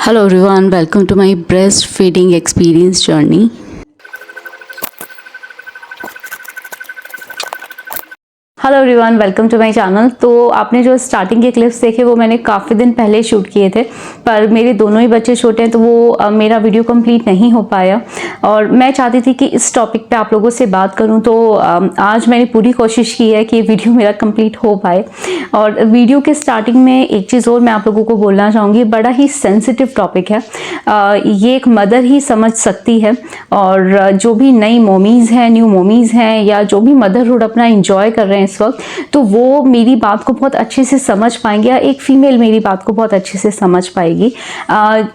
Hello everyone, welcome to my breastfeeding experience journey. Hello everyone, welcome to my channel. तो आपने जो starting के clips देखे वो मैंने काफ़ी दिन पहले शूट किए थे, पर मेरे दोनों ही बच्चे छोटे हैं तो वो मेरा वीडियो कंप्लीट नहीं हो पाया और मैं चाहती थी कि इस टॉपिक पे आप लोगों से बात करूं। तो आज मैंने पूरी कोशिश की है कि वीडियो मेरा कंप्लीट हो पाए। और वीडियो के स्टार्टिंग में एक चीज़ और मैं आप लोगों को बोलना चाहूँगी, बड़ा ही सेंसिटिव टॉपिक है। ये एक मदर ही समझ सकती है और जो भी नई मोमीज़ हैं, न्यू मोमीज़ हैं या जो भी मदरहुड अपना इंजॉय कर रहे हैं इस वक्त, तो वो मेरी बात को बहुत अच्छे से समझ पाएंगे या एक फीमेल मेरी बात को बहुत अच्छे से समझ पाएगी।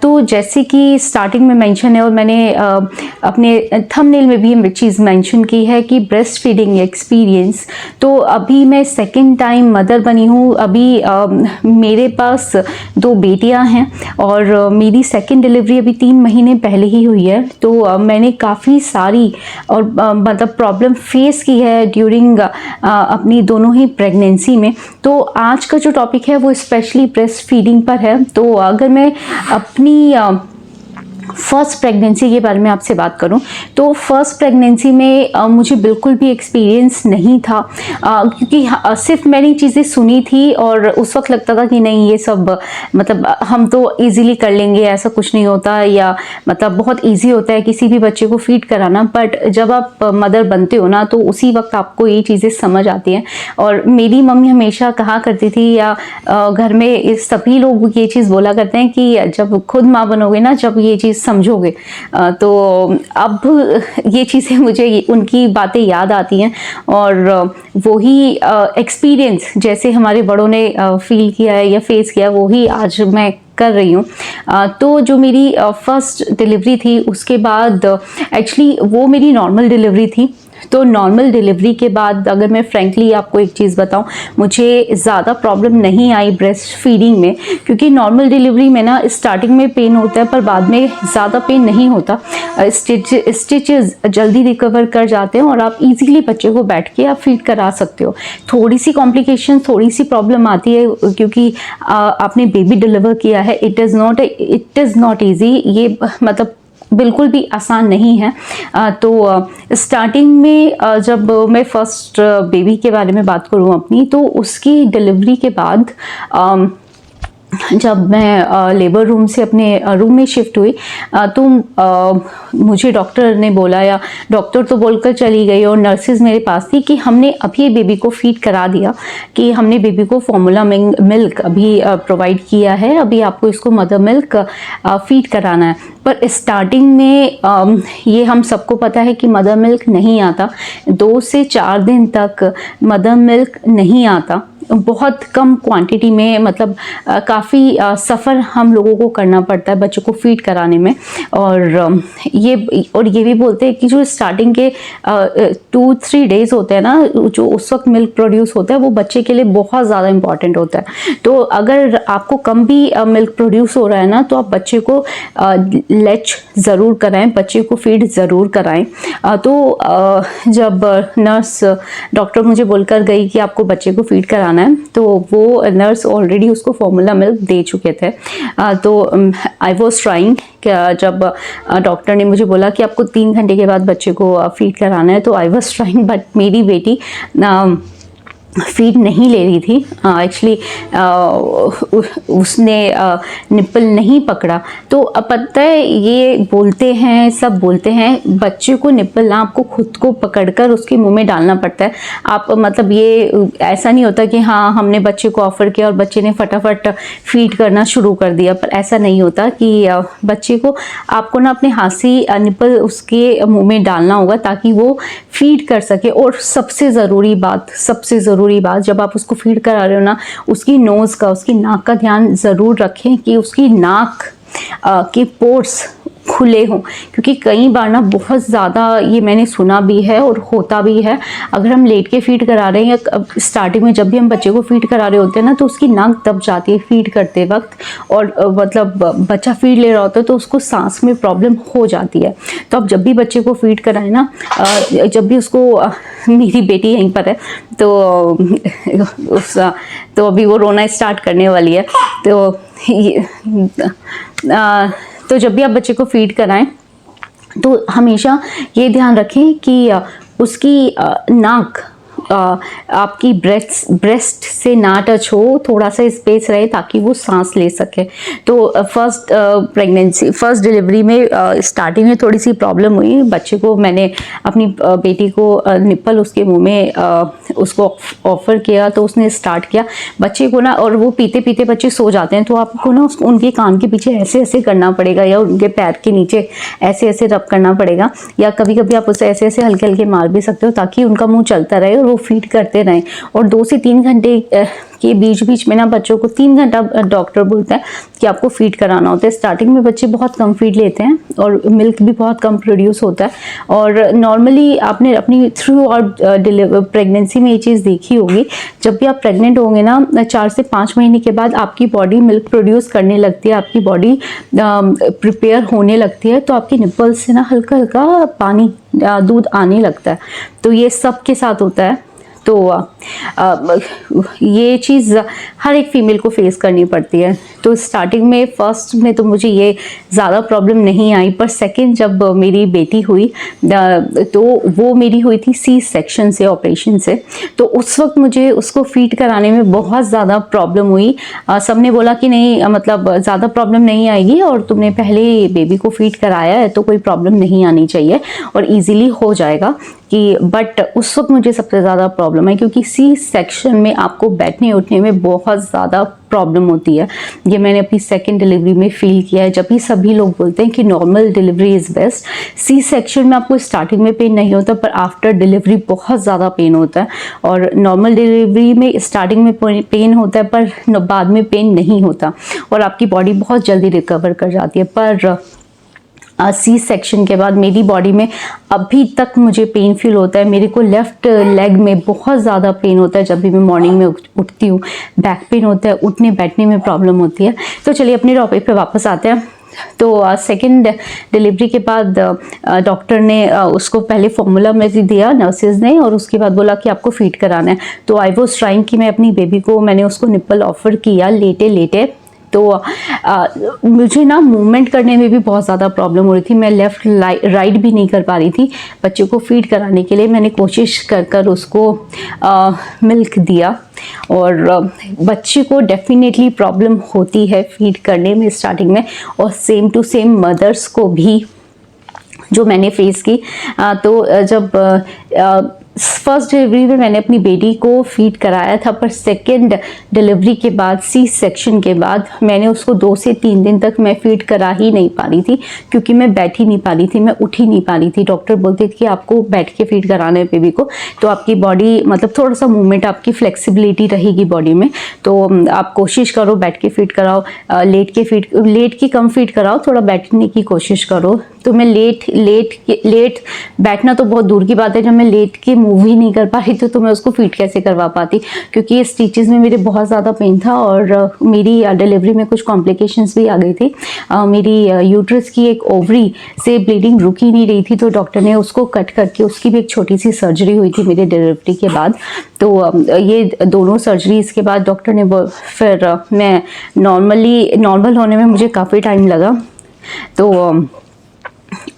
तो जैसे कि स्टार्टिंग में मेंशन है और मैंने अपने थंबनेल में भी ये चीज़ मेंशन की है कि ब्रेस्ट फीडिंग एक्सपीरियंस। तो अभी मैं सेकेंड टाइम मदर बनी हूँ। अभी मेरे पास 2 बेटियाँ हैं और मेरी सेकेंड डिलीवरी अभी 3 महीने पहले ही हुई है। तो मैंने काफ़ी सारी और मतलब प्रॉब्लम फेस की है ड्यूरिंग अपनी दोनों ही प्रेगनेंसी में। तो आज का जो टॉपिक है वो स्पेशली ब्रेस्ट फीडिंग पर है। तो अगर मैं अपनी फर्स्ट प्रेगनेंसी के बारे में आपसे बात करूं तो फर्स्ट प्रेगनेंसी में मुझे बिल्कुल भी एक्सपीरियंस नहीं था, क्योंकि सिर्फ मैंने चीज़ें सुनी थी और उस वक्त लगता था कि नहीं ये सब मतलब हम तो इजीली कर लेंगे, ऐसा कुछ नहीं होता, या मतलब बहुत इजी होता है किसी भी बच्चे को फीड कराना। बट जब आप मदर बनते हो ना तो उसी वक्त आपको ये चीज़ें समझ आती हैं। और मेरी मम्मी हमेशा कहा करती थी या घर में सभी लोग ये चीज़ बोला करते हैं कि जब खुद माँ बनोगे ना, जब ये चीज़ समझोगे, तो अब ये चीज़ें मुझे उनकी बातें याद आती हैं और वही एक्सपीरियंस जैसे हमारे बड़ों ने फील किया है या फेस किया, वही आज मैं कर रही हूँ। तो जो मेरी फर्स्ट डिलीवरी थी उसके बाद एक्चुअली वो मेरी नॉर्मल डिलीवरी थी। तो नॉर्मल डिलीवरी के बाद अगर मैं फ्रैंकली आपको एक चीज़ बताऊं, मुझे ज़्यादा प्रॉब्लम नहीं आई ब्रेस्ट फीडिंग में, क्योंकि नॉर्मल डिलीवरी में ना स्टार्टिंग में पेन होता है पर बाद में ज़्यादा पेन नहीं होता। स्टिचेस जल्दी रिकवर कर जाते हैं और आप इजीली बच्चे को बैठ के आप फीड करा सकते हो। थोड़ी सी कॉम्प्लिकेशन, थोड़ी सी प्रॉब्लम आती है क्योंकि आपने बेबी डिलीवर किया है। इट इज़ नॉट ईजी, ये मतलब बिल्कुल भी आसान नहीं है। तो स्टार्टिंग में जब मैं फर्स्ट बेबी के बारे में बात करूं अपनी, तो उसकी डिलीवरी के बाद जब मैं लेबर रूम से अपने रूम में शिफ्ट हुई तो मुझे डॉक्टर ने बोला, या डॉक्टर तो बोलकर चली गई और नर्सेज मेरे पास थी, कि हमने अभी बेबी को फीड करा दिया, कि हमने बेबी को फॉर्मूला मिल्क अभी प्रोवाइड किया है, अभी आपको इसको मदर मिल्क फीड कराना है। पर स्टार्टिंग में ये हम सबको पता है कि मदर मिल्क नहीं आता, 2 से 4 दिन तक मदर मिल्क नहीं आता, बहुत कम क्वांटिटी में, मतलब काफ़ी सफ़र हम लोगों को करना पड़ता है बच्चों को फीड कराने में। और ये भी बोलते हैं कि जो स्टार्टिंग के 2-3 डेज होते हैं ना, जो उस वक्त मिल्क प्रोड्यूस होता है, वो बच्चे के लिए बहुत ज़्यादा इंपॉर्टेंट होता है। तो अगर आपको कम भी मिल्क प्रोड्यूस हो रहा है ना, तो आप बच्चे को लेच ज़रूर कराएं, बच्चे को फीड ज़रूर कराएं। तो जब नर्स डॉक्टर मुझे बोलकर गई कि आपको बच्चे को फीड कराना है, तो वो नर्स ऑलरेडी उसको फॉर्मूला मिल्क दे चुके थे। तो आई वॉज ट्राइंग, जब डॉक्टर ने मुझे बोला कि आपको 3 घंटे के बाद बच्चे को फीड कराना है, तो आई वॉज ट्राइंग, बट मेरी बेटी फीड नहीं ले रही थी। एक्चुअली उसने निप्पल नहीं पकड़ा। तो अब पता है, ये बोलते हैं, सब बोलते हैं बच्चे को निप्पल ना आपको खुद को पकड़कर उसके मुंह में डालना पड़ता है। आप मतलब ये ऐसा नहीं होता कि हाँ हमने बच्चे को ऑफर किया और बच्चे ने फटाफट फीड करना शुरू कर दिया, पर ऐसा नहीं होता कि बच्चे को आपको ना अपने हाथ से निप्पल उसके मुंह में डालना होगा ताकि वो फीड कर सके। और सबसे ज़रूरी बात, जब आप उसको फीड करा रहे हो ना, उसकी नोज़ का, उसकी नाक का ध्यान ज़रूर रखें कि उसकी नाक के पोर्स खुले हों, क्योंकि कई बार ना बहुत ज़्यादा ये मैंने सुना भी है और होता भी है, अगर हम लेट के फीड करा रहे हैं या स्टार्टिंग में जब भी हम बच्चे को फीड करा रहे होते हैं ना, तो उसकी नाक दब जाती है फीड करते वक्त, और मतलब बच्चा फीड ले रहा होता है तो उसको सांस में प्रॉब्लम हो जाती है। तो आप जब भी बच्चे को फीड कराएं ना, जब भी उसको मेरी बेटी यहीं पर है, तो अभी वो रोना स्टार्ट करने वाली है, तो तो जब भी आप बच्चे को फीड कराएं तो हमेशा ये ध्यान रखें कि उसकी नाक आपकी ब्रेस्ट से ना टच हो, थोड़ा सा स्पेस रहे ताकि वो सांस ले सके। तो फर्स्ट डिलीवरी में स्टार्टिंग में थोड़ी सी प्रॉब्लम हुई बच्चे को। मैंने अपनी बेटी को निप्पल उसके मुंह में उसको ऑफर किया तो उसने स्टार्ट किया बच्चे को ना, और वो पीते पीते बच्चे सो जाते हैं तो आपको ना उनके कान के पीछे ऐसे ऐसे करना पड़ेगा या उनके पैर के नीचे ऐसे ऐसे रब करना पड़ेगा, या कभी कभी आप उसे ऐसे ऐसे हल्के हल्के मार भी सकते हो ताकि उनका मुंह चलता रहे और वो फीड करते रहें। और 2 से 3 घंटे के बीच बीच में ना बच्चों को 3 घंटा डॉक्टर बोलता है कि आपको फीड कराना होता है। स्टार्टिंग में बच्चे बहुत कम फीड लेते हैं और मिल्क भी बहुत कम प्रोड्यूस होता है। और नॉर्मली आपने अपनी थ्रू और प्रेगनेंसी में ये चीज़ देखी होगी, जब भी आप प्रेग्नेंट होंगे ना 4 से 5 महीने के बाद आपकी बॉडी मिल्क प्रोड्यूस करने लगती है, आपकी बॉडी प्रिपेयर होने लगती है, तो आपकी निप्पल से ना हल्का हल्का पानी दूध आने लगता है। तो ये सब के साथ होता है। तो ये चीज़ हर एक फीमेल को फेस करनी पड़ती है। तो स्टार्टिंग में फर्स्ट में तो मुझे ये ज़्यादा प्रॉब्लम नहीं आई, पर सेकंड जब मेरी बेटी हुई तो वो मेरी हुई थी सी सेक्शन से, ऑपरेशन से। तो उस वक्त मुझे उसको फीड कराने में बहुत ज़्यादा प्रॉब्लम हुई। सबने बोला कि नहीं मतलब ज़्यादा प्रॉब्लम नहीं आएगी और तुमने पहले बेबी को फीड कराया है तो कोई प्रॉब्लम नहीं आनी चाहिए और ईजिली हो जाएगा कि, बट उस वक्त मुझे सबसे ज़्यादा प्रॉब्लम है क्योंकि सी सेक्शन में आपको बैठने उठने में बहुत ज़्यादा प्रॉब्लम होती है। ये मैंने अपनी सेकंड डिलीवरी में फील किया है। जब भी सभी लोग बोलते हैं कि normal delivery is best, C section में आपको स्टार्टिंग में पेन नहीं होता पर आफ्टर डिलीवरी बहुत ज़्यादा पेन होता है। और नॉर्मल डिलीवरी में स्टार्टिंग में पेन होता है पर बाद में पेन नहीं होता और आपकी बॉडी बहुत जल्दी रिकवर कर जाती है। पर सी सेक्शन के बाद मेरी बॉडी में अभी तक मुझे पेन फील होता है। मेरे को लेफ़्ट लेग में बहुत ज़्यादा पेन होता है जब भी मैं मॉर्निंग में उठती हूँ, बैक पेन होता है, उठने बैठने में प्रॉब्लम होती है। तो चलिए अपने टॉपिक पे वापस आते हैं। तो सेकंड डिलीवरी के बाद डॉक्टर ने उसको पहले फॉर्मूला में दिया नर्सेज ने और उसके बाद बोला कि आपको फीड कराना है। तो आई वॉज ट्राइंग कि मैं अपनी बेबी को, मैंने उसको निप्पल ऑफर किया लेटे लेटे। तो मुझे ना मूवमेंट करने में भी बहुत ज़्यादा प्रॉब्लम हो रही थी। मैं लेफ़्ट राइट भी नहीं कर पा रही थी। बच्चे को फीड कराने के लिए मैंने कोशिश कर उसको मिल्क दिया और बच्चे को डेफिनेटली प्रॉब्लम होती है फीड करने में स्टार्टिंग में, और सेम टू सेम मदर्स को भी जो मैंने फेस की। तो जब फर्स्ट डिलीवरी में मैंने अपनी बेटी को फीड कराया था, पर सेकंड डिलीवरी के बाद सी सेक्शन के बाद मैंने उसको 2 से 3 दिन तक मैं फीड करा ही नहीं पा रही थी क्योंकि मैं बैठ ही नहीं पा रही थी, मैं उठ ही नहीं पा रही थी। डॉक्टर बोलते थे कि आपको बैठ के फीड कराना है बेबी को, तो आपकी बॉडी मतलब थोड़ा सा मूवमेंट, आपकी फ्लेक्सिबिलिटी रहेगी बॉडी में, तो आप कोशिश करो बैठ के फीड कराओ, लेट के कम फीड कराओ, थोड़ा बैठने की कोशिश करो। तो मैं लेट बैठना तो बहुत दूर की बात है, जब मैं लेट के मूव ही नहीं कर पा रही थी तो मैं उसको फीड कैसे करवा पाती, क्योंकि ये स्टिचेस में मेरे बहुत ज़्यादा पेन था और मेरी डिलीवरी में कुछ कॉम्प्लिकेशंस भी आ गई थी। मेरी यूट्रस की एक ओवरी से ब्लीडिंग रुक ही नहीं रही थी, तो डॉक्टर ने उसको कट करके उसकी भी एक छोटी सी सर्जरी हुई थी मेरी डिलीवरी के बाद। तो ये दोनों सर्जरीज के बाद डॉक्टर ने फिर मैं नॉर्मल होने में मुझे काफ़ी टाइम लगा। तो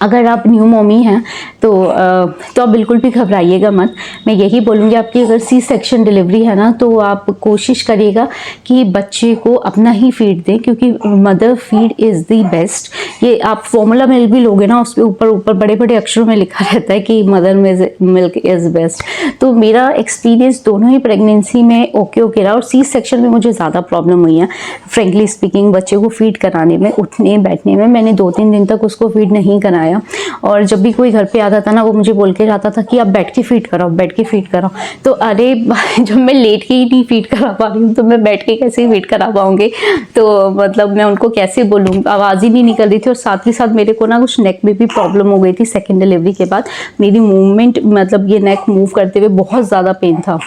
अगर आप न्यू मॉमी हैं तो आप बिल्कुल भी घबराइएगा मत। मैं यही बोलूँगी, आपकी अगर सी सेक्शन डिलीवरी है ना तो आप कोशिश करिएगा कि बच्चे को अपना ही फीड दें, क्योंकि mother feed is the best. ये आप फॉर्मूला मिल्क भी लोगे ना, उस पर ऊपर बड़े बड़े अक्षरों में लिखा रहता है कि मदर मिल्क इज़ बेस्ट। तो मेरा एक्सपीरियंस दोनों ही प्रेगनेंसी में ओके रहा, और सी सेक्शन में मुझे ज़्यादा प्रॉब्लम हुई है फ्रेंकली स्पीकिंग। बच्चे को फीड कराने में, उठने बैठने में मैंने 2-3 दिन तक उसको फीड नहीं कराया, और जब भी कोई घर पे आता था ना वो मुझे बोल के जाता था कि आप बैठ के फीड कराओ, बैठ के फीड कराओ। तो अरे जब मैं लेट के ही नहीं फीड करा पा रही हूँ तो मैं बैठ के कैसे फीड करा पाऊंगी। तो मतलब मैं उनको कैसे बोलूँ, आवाज़ ही नहीं निकल रही थी। और साथ ही साथ मेरे को ना कुछ नेक में भी प्रॉब्लम हो गई थी सेकेंड डिलीवरी के बाद। मेरी मूवमेंट मतलब ये नेक मूव करते हुए बहुत ज़्यादा पेन था।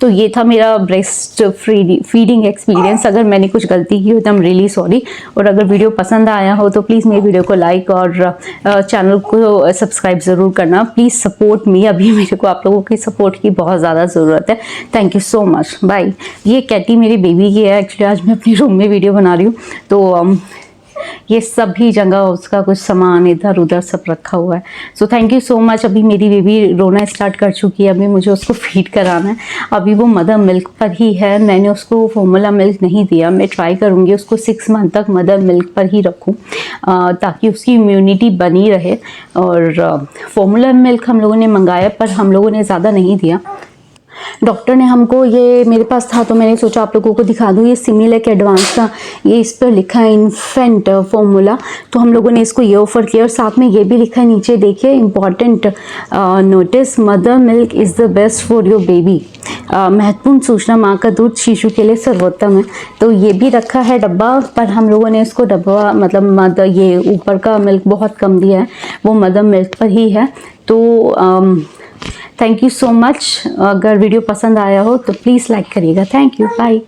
तो ये था मेरा ब्रेस्ट फीडिंग एक्सपीरियंस। अगर मैंने कुछ गलती की हो तो आई एम रियली सॉरी। और अगर वीडियो पसंद आया हो तो प्लीज़ मेरी वीडियो को लाइक और चैनल को सब्सक्राइब ज़रूर करना। प्लीज़ सपोर्ट मी, अभी मेरे को आप लोगों की सपोर्ट की बहुत ज़्यादा ज़रूरत है। Thank you so much, bye. ये कैटी मेरी बेबी की है। एक्चुअली आज मैं अपने रूम में वीडियो बना रही हूँ, तो ये सभी जगह उसका कुछ सामान इधर उधर सब रखा हुआ है। So thank you so much. अभी मेरी बेबी रोना स्टार्ट कर चुकी है, अभी मुझे उसको फीड कराना है। अभी वो मदर मिल्क पर ही है, मैंने उसको फॉर्मूला मिल्क नहीं दिया। मैं ट्राई करूँगी उसको 6 मंथ तक मदर मिल्क पर ही रखूँ ताकि उसकी इम्यूनिटी बनी रहे। और फॉर्मूला मिल्क हम लोगों ने मंगाया पर हम लोगों ने ज़्यादा नहीं दिया। डॉक्टर ने हमको, ये मेरे पास था तो मैंने सोचा आप लोगों को दिखा दूँ, ये सिमिलैक एडवांस का, ये इस पर लिखा है इन्फेंट फॉर्मूला, तो हम लोगों ने इसको ये ऑफ़र किया। और साथ में ये भी लिखा है नीचे देखिए, important notice, mother milk is the best for your baby. महत्वपूर्ण सूचना, माँ का दूध शिशु के लिए सर्वोत्तम है। तो ये भी रखा है डब्बा, पर हम लोगों ने इसको डब्बा मतलब मदर, ये ऊपर का मिल्क बहुत कम दिया है, वो मदर मिल्क पर ही है। तो थैंक यू सो मच। अगर वीडियो पसंद आया हो तो प्लीज़ लाइक करिएगा। Thank you, bye.